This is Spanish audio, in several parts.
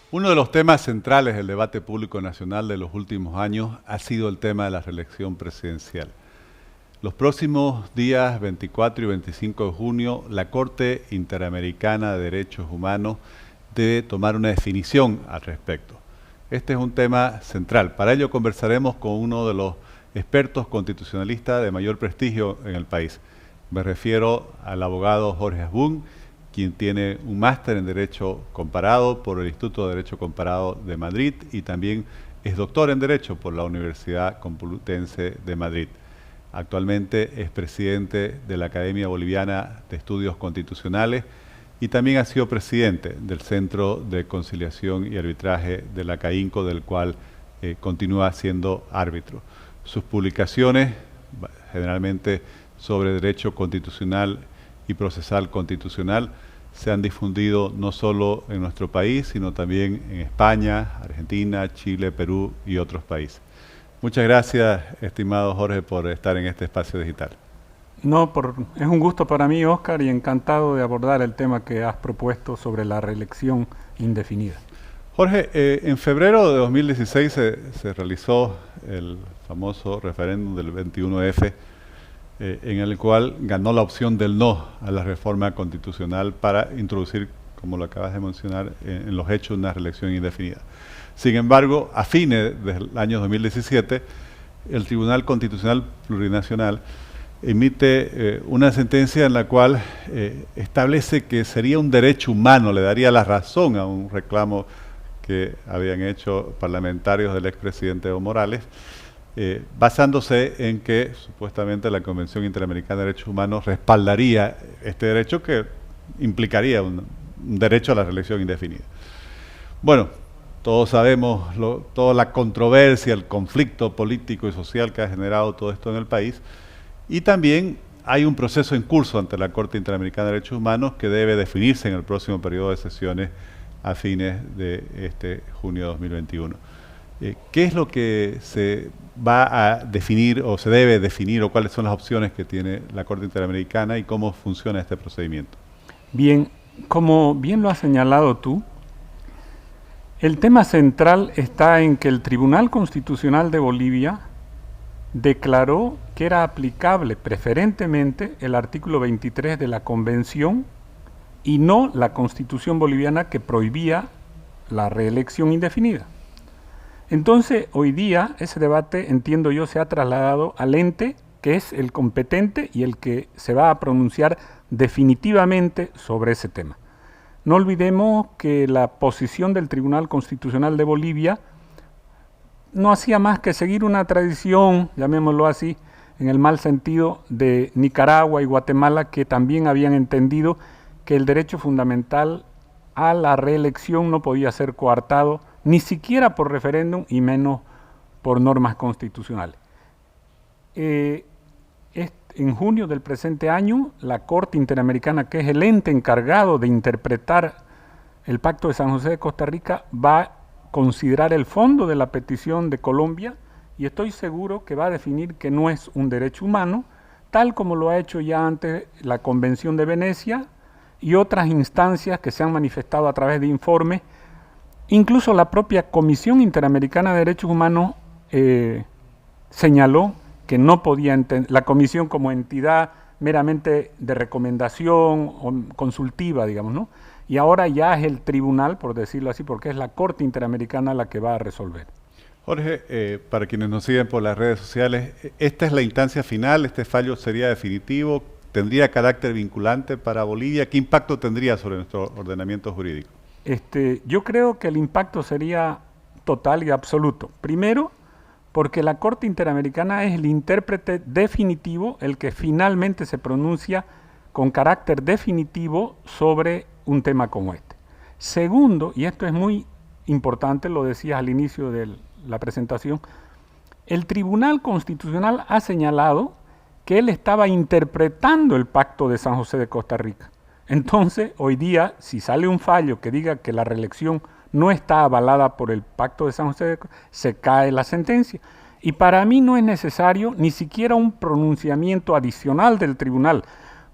Uno de los temas centrales del debate público nacional de los últimos años ha sido el tema de la reelección presidencial. Los próximos días 24 y 25 de junio, la Corte Interamericana de Derechos Humanos debe tomar una definición al respecto. Este es un tema central. Para ello conversaremos con uno de los expertos constitucionalistas de mayor prestigio en el país. Me refiero al abogado Jorge Asbun, quien tiene un máster en Derecho Comparado por el Instituto de Derecho Comparado de Madrid y también es doctor en Derecho por la Universidad Complutense de Madrid. Actualmente es presidente de la Academia Boliviana de Estudios Constitucionales y también ha sido presidente del Centro de Conciliación y Arbitraje de la CAINCO, del cual continúa siendo árbitro. Sus publicaciones, generalmente sobre derecho constitucional y procesal constitucional, se han difundido no solo en nuestro país, sino también en España, Argentina, Chile, Perú y otros países. Muchas gracias, estimado Jorge, por estar en este espacio digital. No, es un gusto para mí, Oscar, y encantado de abordar el tema que has propuesto sobre la reelección indefinida. Jorge, en febrero de 2016 se realizó el famoso referéndum del 21F, en el cual ganó la opción del no a la reforma constitucional para introducir, como lo acabas de mencionar, en los hechos una reelección indefinida. Sin embargo, a fines del año 2017, el Tribunal Constitucional Plurinacional emite una sentencia en la cual establece que sería un derecho humano, le daría la razón a un reclamo que habían hecho parlamentarios del expresidente Evo Morales, basándose en que supuestamente la Convención Interamericana de Derechos Humanos respaldaría este derecho que implicaría un derecho a la reelección indefinida. Bueno, todos sabemos toda la controversia, el conflicto político y social que ha generado todo esto en el país, y también hay un proceso en curso ante la Corte Interamericana de Derechos Humanos que debe definirse en el próximo periodo de sesiones a fines de este junio de 2021. ¿Qué es lo que se va a definir o se debe definir o cuáles son las opciones que tiene la Corte Interamericana y cómo funciona este procedimiento? Bien, como bien lo has señalado tú, el tema central está en que el Tribunal Constitucional de Bolivia declaró que era aplicable preferentemente el artículo 23 de la Convención y no la Constitución boliviana que prohibía la reelección indefinida. Entonces, hoy día ese debate, entiendo yo, se ha trasladado al ente que es el competente y el que se va a pronunciar definitivamente sobre ese tema. No olvidemos que la posición del Tribunal Constitucional de Bolivia no hacía más que seguir una tradición, llamémoslo así, en el mal sentido, de Nicaragua y Guatemala, que también habían entendido que el derecho fundamental a la reelección no podía ser coartado, ni siquiera por referéndum y menos por normas constitucionales. En junio del presente año, la Corte Interamericana, que es el ente encargado de interpretar el Pacto de San José de Costa Rica, va a considerar el fondo de la petición de Colombia y estoy seguro que va a definir que no es un derecho humano, tal como lo ha hecho ya antes la Convención de Venecia y otras instancias que se han manifestado a través de informes. Incluso la propia Comisión Interamericana de Derechos Humanos señaló que no podía la Comisión como entidad meramente de recomendación o consultiva, digamos, ¿no? Y ahora ya es el tribunal, por decirlo así, porque es la Corte Interamericana la que va a resolver. Jorge, para quienes nos siguen por las redes sociales, ¿esta es la instancia final? ¿Este fallo sería definitivo? ¿Tendría carácter vinculante para Bolivia? ¿Qué impacto tendría sobre nuestro ordenamiento jurídico? Yo creo que el impacto sería total y absoluto. Primero, porque la Corte Interamericana es el intérprete definitivo, el que finalmente se pronuncia con carácter definitivo sobre un tema como este. Segundo, y esto es muy importante, lo decías al inicio de la presentación, el Tribunal Constitucional ha señalado que él estaba interpretando el Pacto de San José de Costa Rica. Entonces, hoy día, si sale un fallo que diga que la reelección no está avalada por el Pacto de San José, se cae la sentencia. Y para mí no es necesario ni siquiera un pronunciamiento adicional del tribunal,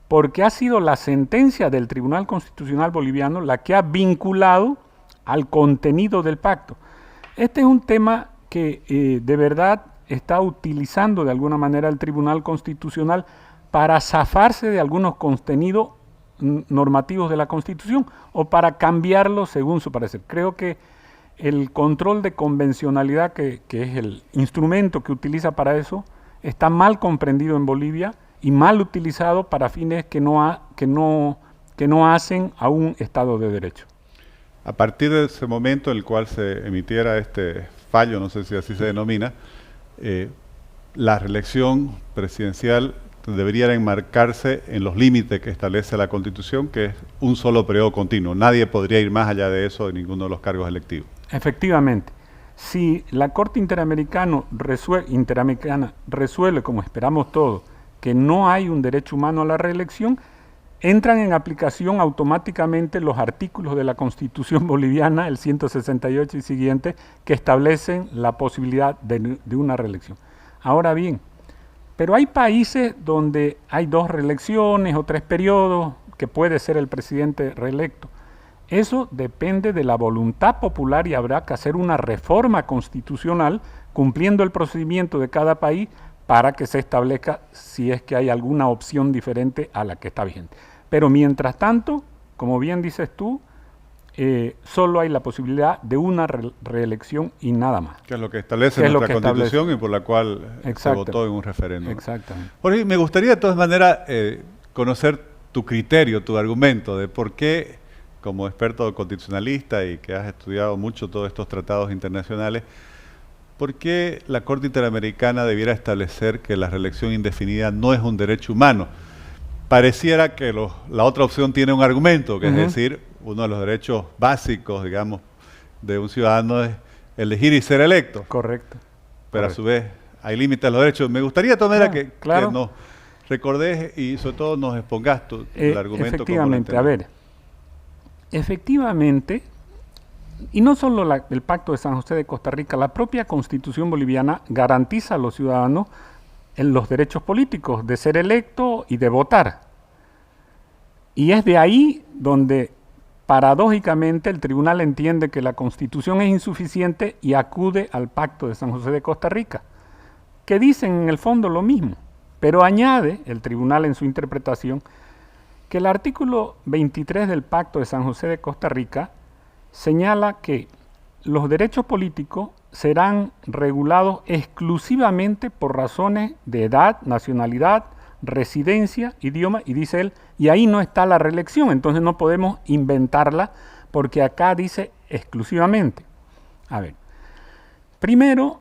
porque ha sido la sentencia del Tribunal Constitucional Boliviano la que ha vinculado al contenido del pacto. Este es un tema que de verdad está utilizando de alguna manera el Tribunal Constitucional para zafarse de algunos contenidos normativos de la Constitución o para cambiarlos según su parecer. Creo que el control de convencionalidad, que es el instrumento que utiliza para eso, está mal comprendido en Bolivia y mal utilizado para fines que no hacen a un Estado de Derecho. A partir de ese momento en el cual se emitiera este fallo, no sé si así se denomina, la reelección presidencial debería enmarcarse en los límites que establece la Constitución, que es un solo periodo continuo. Nadie podría ir más allá de eso en ninguno de los cargos electivos. Efectivamente. Si la Corte Interamericana resuelve, como esperamos todos, que no hay un derecho humano a la reelección, entran en aplicación automáticamente los artículos de la Constitución boliviana, el 168 y siguiente, que establecen la posibilidad de una reelección. Ahora bien, pero hay países donde hay 2 reelecciones o 3 periodos, que puede ser el presidente reelecto. Eso depende de la voluntad popular y habrá que hacer una reforma constitucional cumpliendo el procedimiento de cada país para que se establezca si es que hay alguna opción diferente a la que está vigente. Pero mientras tanto, como bien dices tú, solo hay la posibilidad de una reelección y nada más. Que es lo que establece nuestra Constitución y por la cual se votó en un referéndum. Exactamente. Jorge, me gustaría de todas maneras conocer tu criterio, tu argumento de por qué, como experto constitucionalista y que has estudiado mucho todos estos tratados internacionales, ¿por qué la Corte Interamericana debiera establecer que la reelección indefinida no es un derecho humano? Pareciera que la otra opción tiene un argumento, que es decir, uno de los derechos básicos, digamos, de un ciudadano es elegir y ser electo. Correcto. Pero a su vez hay límites a los derechos. Me gustaría, Tomera, que nos recordes y sobre todo nos expongas el argumento. Efectivamente, a ver, efectivamente, y no solo el Pacto de San José de Costa Rica, la propia Constitución boliviana garantiza a los ciudadanos en los derechos políticos de ser electo y de votar. Y es de ahí donde paradójicamente el tribunal entiende que la Constitución es insuficiente y acude al Pacto de San José de Costa Rica, que dicen en el fondo lo mismo, pero añade el tribunal en su interpretación que el artículo 23 del Pacto de San José de Costa Rica señala que los derechos políticos serán regulados exclusivamente por razones de edad, nacionalidad, residencia, idioma, y dice él, y ahí no está la reelección, entonces no podemos inventarla porque acá dice exclusivamente. A ver, primero,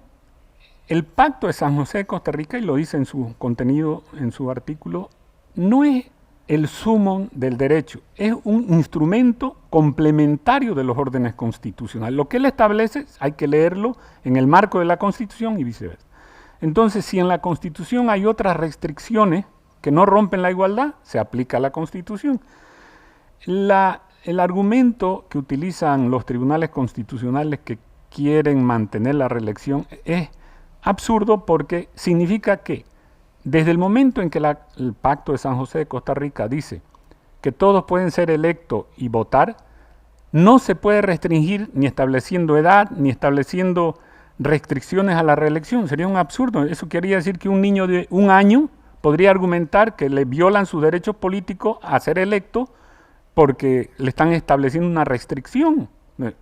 el Pacto de San José de Costa Rica, y lo dice en su contenido, en su artículo, no es el sumum del derecho, es un instrumento complementario de los órdenes constitucionales. Lo que él establece hay que leerlo en el marco de la Constitución y viceversa. Entonces, si en la Constitución hay otras restricciones que no rompen la igualdad, se aplica a la Constitución. El argumento que utilizan los tribunales constitucionales que quieren mantener la reelección es absurdo porque significa que desde el momento en que el Pacto de San José de Costa Rica dice que todos pueden ser electos y votar, no se puede restringir ni estableciendo edad, ni estableciendo restricciones a la reelección. Sería un absurdo. Eso quería decir que un niño de 1 año podría argumentar que le violan sus derechos políticos a ser electo porque le están estableciendo una restricción,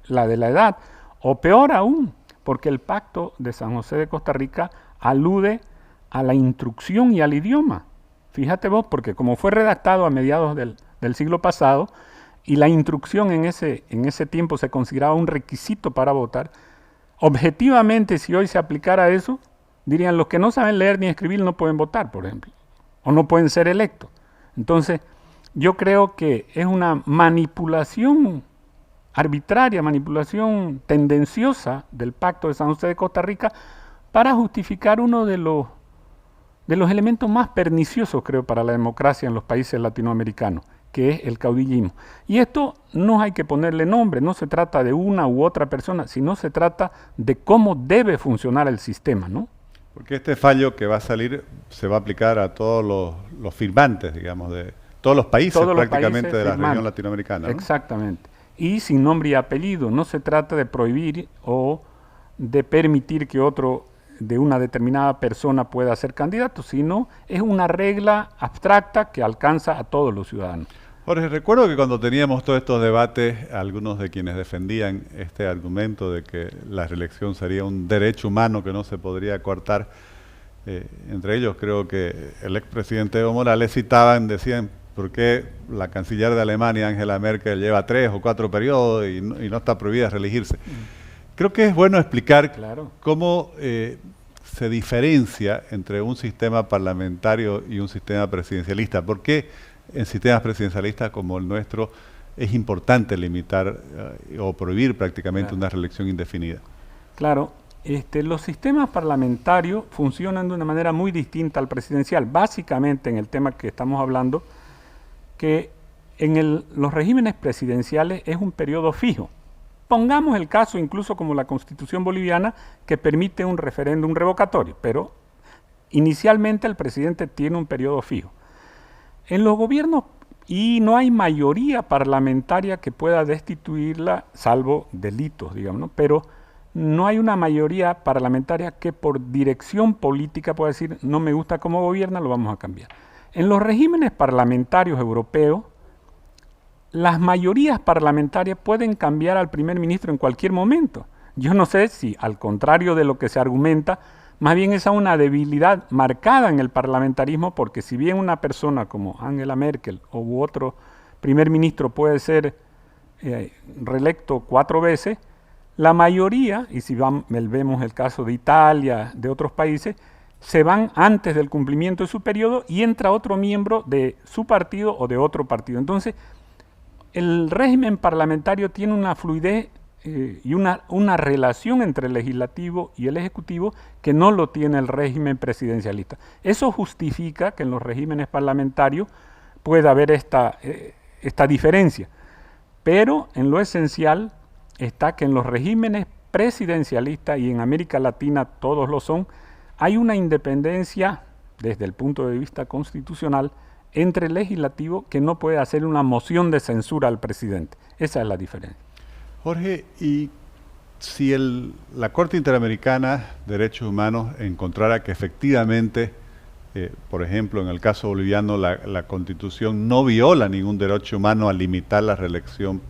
la de la edad. O peor aún, porque el Pacto de San José de Costa Rica alude a la instrucción y al idioma. Fíjate vos, porque como fue redactado a mediados del siglo pasado, y la instrucción en ese tiempo se consideraba un requisito para votar, objetivamente, si hoy se aplicara eso, dirían los que no saben leer ni escribir no pueden votar, por ejemplo, o no pueden ser electos. Entonces, yo creo que es una manipulación arbitraria, manipulación tendenciosa del Pacto de San José de Costa Rica para justificar uno de los elementos más perniciosos, creo, para la democracia en los países latinoamericanos, que es el caudillismo. Y esto no hay que ponerle nombre, no se trata de una u otra persona, sino se trata de cómo debe funcionar el sistema, ¿no? Porque este fallo que va a salir se va a aplicar a todos los firmantes, digamos, de todos los países prácticamente de la región latinoamericana, ¿no? Exactamente. y sin nombre y apellido. No se trata de prohibir o de permitir que otro de una determinada persona pueda ser candidato, sino es una regla abstracta que alcanza a todos los ciudadanos. Jorge, recuerdo que cuando teníamos todos estos debates, algunos de quienes defendían este argumento de que la reelección sería un derecho humano que no se podría coartar, entre ellos creo que el expresidente Evo Morales decían, ¿por qué la canciller de Alemania, Angela Merkel, lleva 3 o 4 periodos y no está prohibida reelegirse? Creo que es bueno explicar cómo se diferencia entre un sistema parlamentario y un sistema presidencialista. ¿Por qué en sistemas presidencialistas como el nuestro es importante limitar o prohibir prácticamente una reelección indefinida? Claro, los sistemas parlamentarios funcionan de una manera muy distinta al presidencial. Básicamente en el tema que estamos hablando, que en los regímenes presidenciales es un periodo fijo. Pongamos el caso incluso como la Constitución boliviana que permite un referéndum revocatorio, pero inicialmente el presidente tiene un periodo fijo. En los gobiernos, y no hay mayoría parlamentaria que pueda destituirla, salvo delitos, digamos, ¿no? Pero no hay una mayoría parlamentaria que por dirección política pueda decir, no me gusta cómo gobierna, lo vamos a cambiar. En los regímenes parlamentarios europeos, las mayorías parlamentarias pueden cambiar al primer ministro en cualquier momento. Yo no sé si, al contrario de lo que se argumenta, más bien esa es una debilidad marcada en el parlamentarismo, porque si bien una persona como Angela Merkel u otro primer ministro puede ser reelecto 4 veces, la mayoría, y si vemos el caso de Italia, de otros países, se van antes del cumplimiento de su periodo y entra otro miembro de su partido o de otro partido. Entonces, el régimen parlamentario tiene una fluidez y una relación entre el legislativo y el ejecutivo que no lo tiene el régimen presidencialista. Eso justifica que en los regímenes parlamentarios pueda haber esta diferencia. Pero en lo esencial está que en los regímenes presidencialistas, y en América Latina todos lo son, hay una independencia desde el punto de vista constitucional entre el legislativo que no puede hacer una moción de censura al presidente. Esa es la diferencia. Jorge, y si la Corte Interamericana de Derechos Humanos encontrara que efectivamente, por ejemplo, en el caso boliviano, la Constitución no viola ningún derecho humano al limitar la reelección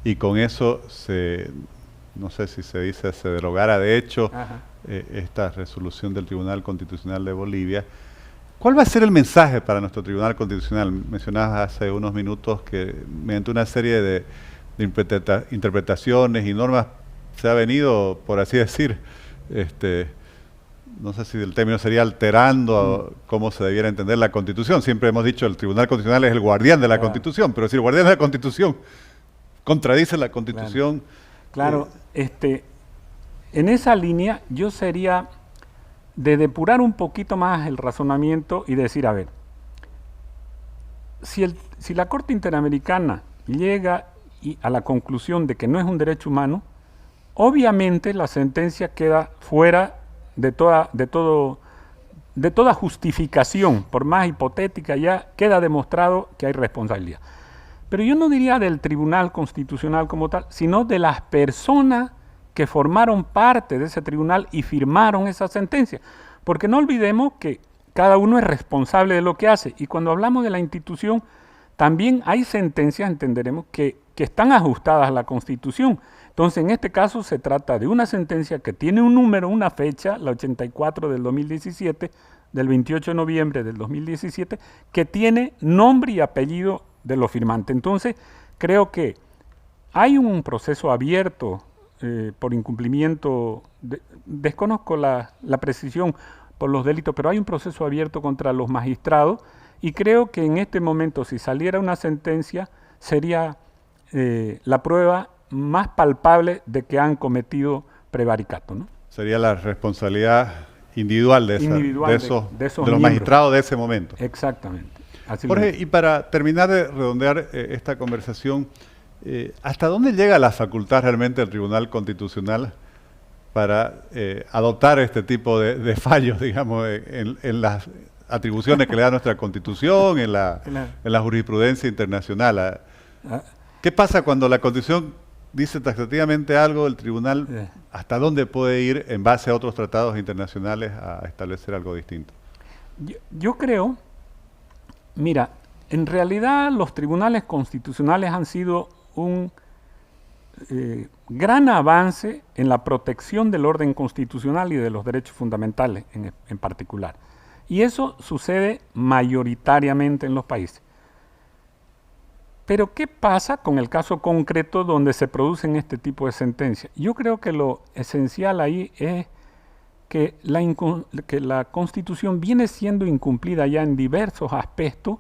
y con eso no sé si se dice, se derogara de hecho esta resolución del Tribunal Constitucional de Bolivia, ¿cuál va a ser el mensaje para nuestro Tribunal Constitucional? Mencionabas hace unos minutos que mediante una serie de interpretaciones y normas se ha venido, por así decir, no sé si el término sería alterando cómo se debiera entender la Constitución. Siempre hemos dicho que el Tribunal Constitucional es el guardián de la Constitución, pero si el guardián de la Constitución contradice la Constitución... Claro, en esa línea yo sería de depurar un poquito más el razonamiento y decir, a ver, si la Corte Interamericana llega a la conclusión de que no es un derecho humano, obviamente la sentencia queda fuera de toda justificación, por más hipotética, ya queda demostrado que hay responsabilidad. Pero yo no diría del Tribunal Constitucional como tal, sino de las personas que formaron parte de ese tribunal y firmaron esa sentencia. Porque no olvidemos que cada uno es responsable de lo que hace. Y cuando hablamos de la institución, también hay sentencias, entenderemos, que están ajustadas a la Constitución. Entonces, en este caso se trata de una sentencia que tiene un número, una fecha, la 84 del 2017, del 28 de noviembre del 2017, que tiene nombre y apellido de los firmantes. Entonces, creo que hay un proceso abierto por incumplimiento, desconozco la precisión por los delitos, pero hay un proceso abierto contra los magistrados y creo que en este momento, si saliera una sentencia, sería la prueba más palpable de que han cometido prevaricato, ¿no? Sería la responsabilidad individual de los magistrados de ese momento. Exactamente. Así Jorge, y para terminar de redondear esta conversación, ¿hasta dónde llega la facultad realmente del Tribunal Constitucional para adoptar este tipo de fallos, digamos, en las atribuciones que le da nuestra Constitución, en la jurisprudencia internacional? ¿Qué pasa cuando la Constitución dice taxativamente algo, el tribunal hasta dónde puede ir en base a otros tratados internacionales a establecer algo distinto? Yo creo, mira, en realidad los tribunales constitucionales han sido un gran avance en la protección del orden constitucional y de los derechos fundamentales en particular. Y eso sucede mayoritariamente en los países. Pero ¿qué pasa con el caso concreto donde se producen este tipo de sentencias? Yo creo que lo esencial ahí es que la Constitución viene siendo incumplida ya en diversos aspectos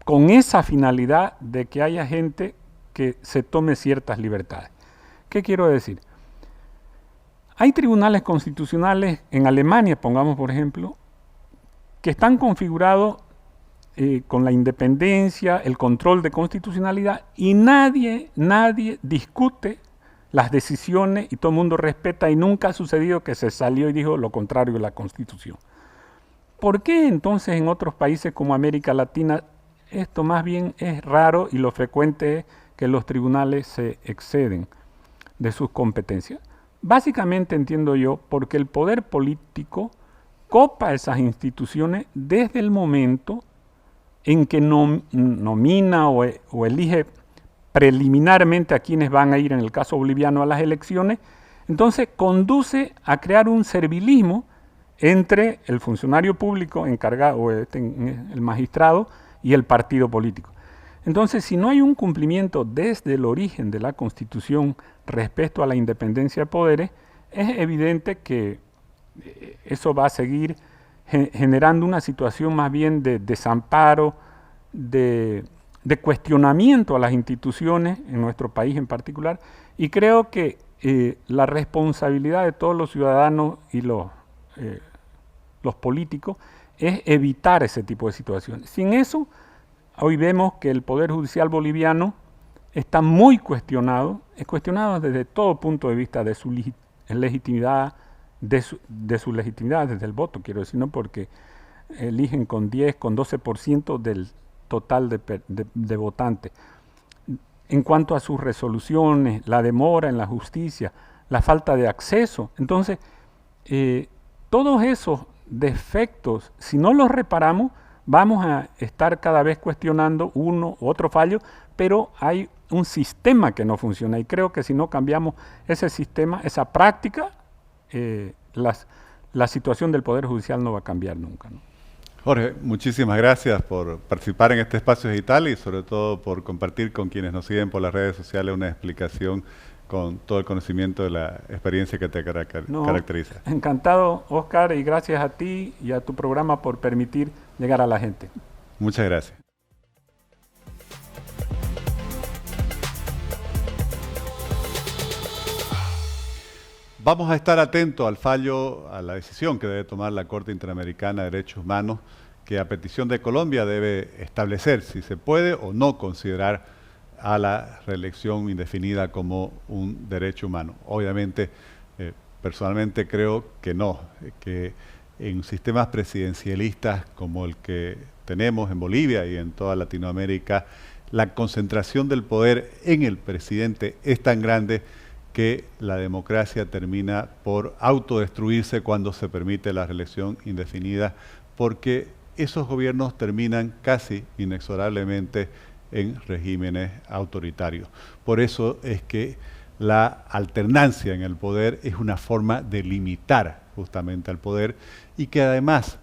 con esa finalidad de que haya gente que se tome ciertas libertades. ¿Qué quiero decir? Hay tribunales constitucionales en Alemania, pongamos por ejemplo, que están configurados con la independencia, el control de constitucionalidad, y nadie discute las decisiones y todo el mundo respeta, y nunca ha sucedido que se salió y dijo lo contrario de la Constitución. ¿Por qué entonces en otros países como América Latina esto más bien es raro y lo frecuente es que los tribunales se exceden de sus competencias? Básicamente entiendo yo porque el poder político copa esas instituciones desde el momento en que nomina o elige preliminarmente a quienes van a ir, en el caso boliviano, a las elecciones. Entonces conduce a crear un servilismo entre el funcionario público encargado, o el magistrado, y el partido político. Entonces, si no hay un cumplimiento desde el origen de la Constitución respecto a la independencia de poderes, es evidente que eso va a seguir generando una situación más bien de desamparo, de cuestionamiento a las instituciones, en nuestro país en particular, y creo que la responsabilidad de todos los ciudadanos y los políticos es evitar ese tipo de situaciones. Sin eso, hoy vemos que el Poder Judicial boliviano está muy cuestionado, es cuestionado desde todo punto de vista de su legitimidad, de su legitimidad desde el voto, quiero decir, no porque eligen con 10, con 12% del total de votantes. En cuanto a sus resoluciones, la demora en la justicia, la falta de acceso. Entonces, todos esos defectos, si no los reparamos, vamos a estar cada vez cuestionando uno u otro fallo, pero hay un sistema que no funciona y creo que si no cambiamos ese sistema, esa práctica, la situación del Poder Judicial no va a cambiar nunca, ¿no? Jorge, muchísimas gracias por participar en este espacio digital y sobre todo por compartir con quienes nos siguen por las redes sociales una explicación con todo el conocimiento de la experiencia que te caracteriza. Encantado, Oscar, y gracias a ti y a tu programa por permitir llegar a la gente. Muchas gracias. Vamos a estar atentos al fallo, a la decisión que debe tomar la Corte Interamericana de Derechos Humanos, que a petición de Colombia debe establecer si se puede o no considerar a la reelección indefinida como un derecho humano. Obviamente, personalmente creo que no, que en sistemas presidencialistas como el que tenemos en Bolivia y en toda Latinoamérica, la concentración del poder en el presidente es tan grande que la democracia termina por autodestruirse cuando se permite la reelección indefinida, porque esos gobiernos terminan casi inexorablemente en regímenes autoritarios. Por eso es que la alternancia en el poder es una forma de limitar justamente al poder y que además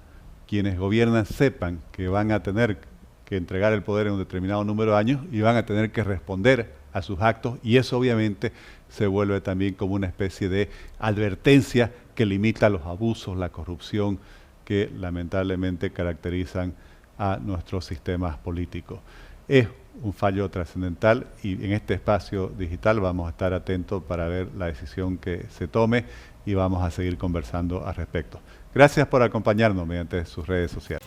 quienes gobiernan sepan que van a tener que entregar el poder en un determinado número de años y van a tener que responder a sus actos, y eso obviamente se vuelve también como una especie de advertencia que limita los abusos, la corrupción que lamentablemente caracterizan a nuestros sistemas políticos. Es un fallo trascendental y en este espacio digital vamos a estar atentos para ver la decisión que se tome y vamos a seguir conversando al respecto. Gracias por acompañarnos mediante sus redes sociales.